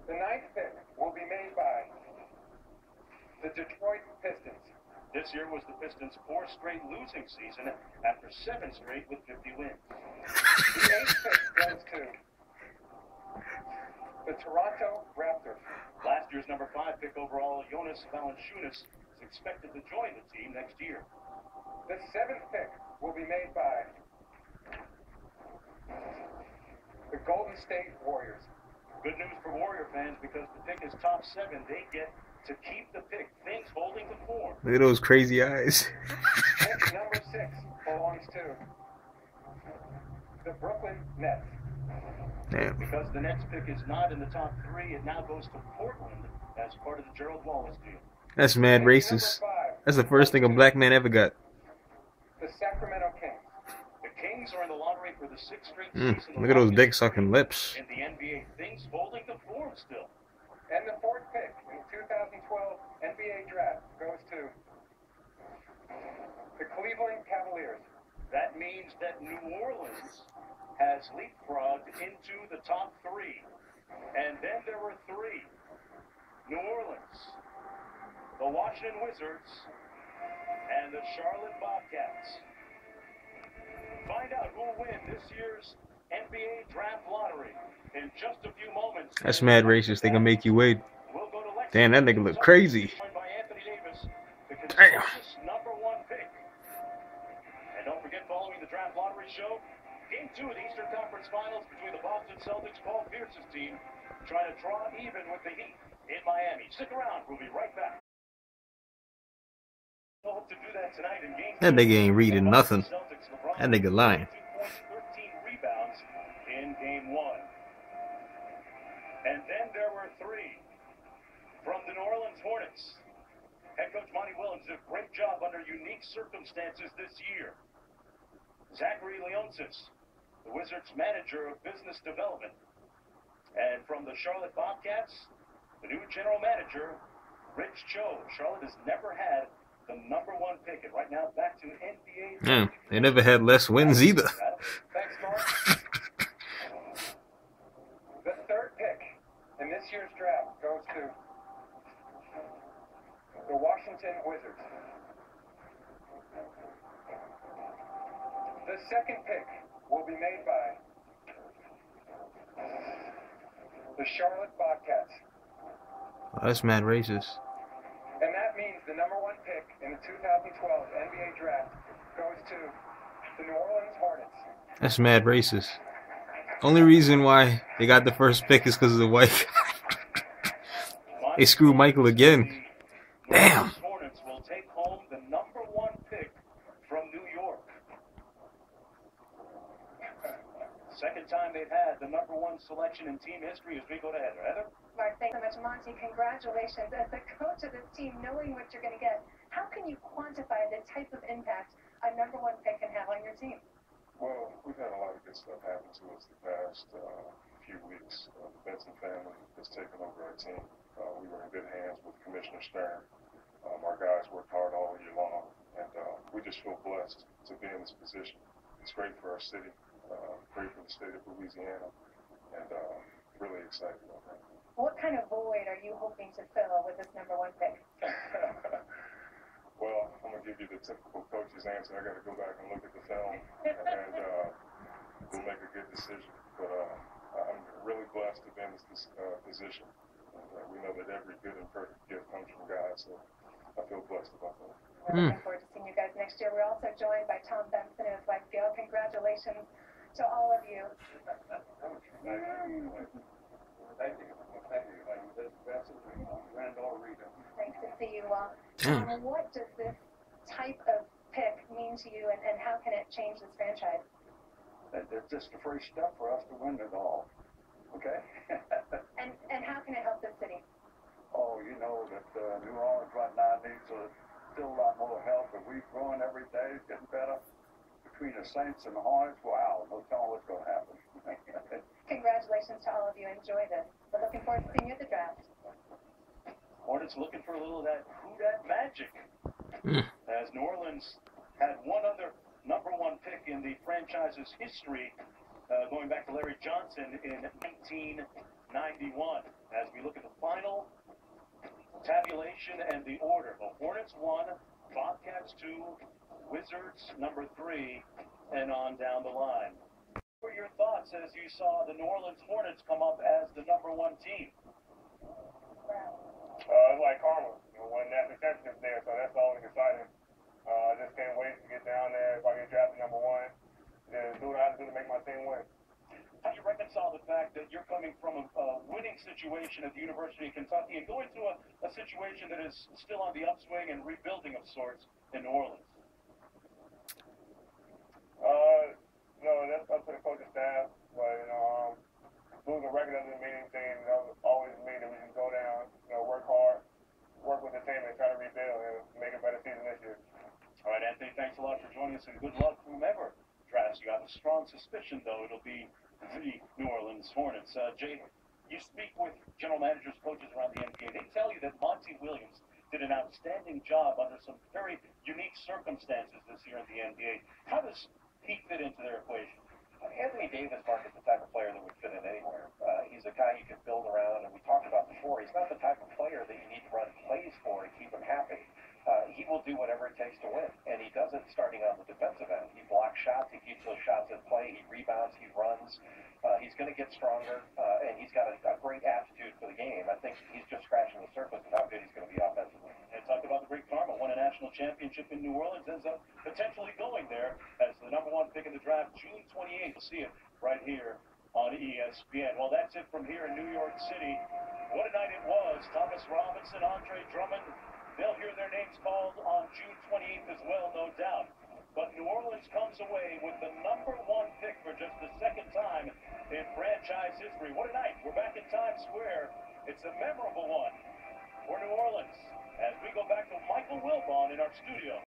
The ninth pick will be made by the Detroit Pistons. This year was the Pistons' fourth straight losing season after 7 straight with 50 wins. The eighth pick goes to the Toronto Raptors. Last year's number 5 pick overall, Jonas Valanciunas, is expected to join the team next year. The seventh pick will be made by the Golden State Warriors. Good news for Warrior fans because the pick is top 7. They get to keep the pick. Things holding the form. Look at those crazy eyes. Pick number 6 belongs to the Brooklyn Nets. Damn. Because the Nets pick is not in the top 3, it now goes to Portland as part of the Gerald Wallace deal. That's mad racist. That's the first thing a black man ever got. The Sacramento Kings. The Kings are in the lottery for the 6th straight season. Look at those dick sucking lips. In the NBA, things holding the form still. And the 4th pick in the 2012 NBA draft goes to the Cleveland Cavaliers. That means that New Orleans has leapfrogged into the top 3. And then there were 3. New Orleans, the Washington Wizards, and the Charlotte Bobcats. Find out who will win this year's NBA draft lottery in just a few moments. That's mad racist. They gonna make you wait. Damn, that nigga look crazy. Damn. Number 1 pick. And don't forget, following the draft lottery show, Game 2 of the Eastern Conference Finals between the Boston Celtics, Paul Pierce's team, trying to draw even with the Heat in Miami. Stick around. We'll be right back. Hope to do that tonight in Game 2. That nigga ain't reading nothing. That nigga lying. 13 rebounds in Game 1. And then there were 3 from the New Orleans Hornets. Head coach Monty Williams did a great job under unique circumstances this year. Zachary Leonsis, the Wizards' manager of business development. And from the Charlotte Bobcats, the new general manager, Rich Cho. Charlotte has never had the number 1 pick. And right now, back to NBA. Yeah, they never had less wins either. Thanks, Mark. The 3rd pick in this year's draft goes to the Washington Wizards. The 2nd pick will be made by the Charlotte Bobcats. Oh, that's mad racist. And that means the number 1 pick in the 2012 NBA draft goes to the New Orleans Hornets. That's mad racist. Only reason why they got the first pick is because of the white. They screwed Michael again. Damn. Hornets will take home the number 1 pick from New York. Second time they've had the number 1 selection in team history as we go to Heather. Heather? Mark, thanks so much, Monty. Congratulations. As the coach of this team, knowing what you're going to get, how can you quantify the type of impact a number 1 pick can have on your team? Well, we've had a lot of good stuff happen to us the past few weeks. The Benson family has taken over our team. We were in good hands with Commissioner Stern. Our guys worked hard all year long, and we just feel blessed to be in this position. It's great for our city, great for the state of Louisiana, and really excited about that. What kind of void are you hoping to fill with this number 1 pick? Well, I'm going to give you the typical coach's answer. I got to go back and look at the film, and we'll make a good decision. But I'm really blessed to be in this position. And, we know that every good and perfect gift comes from God, so I feel blessed about that. We're looking forward to seeing you guys next year. We're also joined by Tom Benson and his wife Gail. Congratulations to all of you. Thank you. Granddaughter Rita. Nice to see you all. What does this type of pick mean to you, and how can it change this franchise? It's just a free step for us to win it all. Okay? and how can it help the city? Oh, you know that New Orleans right now needs still a lot more help, and we're growing every day, getting better. Between the Saints and the Hornets, wow, no telling what's going to happen. Congratulations to all of you. Enjoy this. We're looking forward to seeing you at the draft. Hornets looking for a little of that who that magic. As New Orleans had one other number 1 pick in the franchise's history, going back to Larry Johnson in 1999. 91. As we look at the final tabulation and the order, the Hornets 1, Bobcats 2, Wizards number 3, and on down the line. What were your thoughts as you saw the New Orleans Hornets come up as the number 1 team? It's like karma. When that reception's there, so that's always exciting. I just can't wait to get down there. If I get drafted number 1, then do what I have to do to make my team win. How do you reconcile the fact that you're coming from a winning situation at the University of Kentucky and going to a situation that is still on the upswing and rebuilding of sorts in New Orleans? No, that's up to the coaching staff. But, losing record doesn't mean anything. That always mean that we can go down, work hard, work with the team and try to rebuild and make a better season this year. All right, Anthony, thanks a lot for joining us, and good luck whomever drafts you. I have a strong suspicion, though, it'll be the New Orleans Hornets. Jay, you speak with general managers, coaches around the NBA. They tell you that Monty Williams did an outstanding job under some very unique circumstances this year in the NBA. How does he fit into their equation? Anthony Davis, Mark, is the type of player that would fit in anywhere. He's a guy you can build around, and we talked about before, he's not the type of player that you need to run plays for to keep him happy. He will do whatever it takes to win, and he does it starting on the defensive end. He blocks shots, he keeps those shots in play, he rebounds, he runs. He's going to get stronger, and he's got a great aptitude for the game. I think he's just scratching the surface of how good he's going to be offensively. And talk about the great karma. Won a national championship in New Orleans, ends up potentially going there as the number 1 pick in the draft, June 28th. We'll see it right here on ESPN. Well, that's it from here in New York City. What a night it was. Thomas Robinson, Andre Drummond, they'll hear their names called on June 28th as well, no doubt. But New Orleans comes away with the number 1 pick for just the second time in franchise history. What a night. We're back in Times Square. It's a memorable one for New Orleans as we go back to Michael Wilbon in our studio.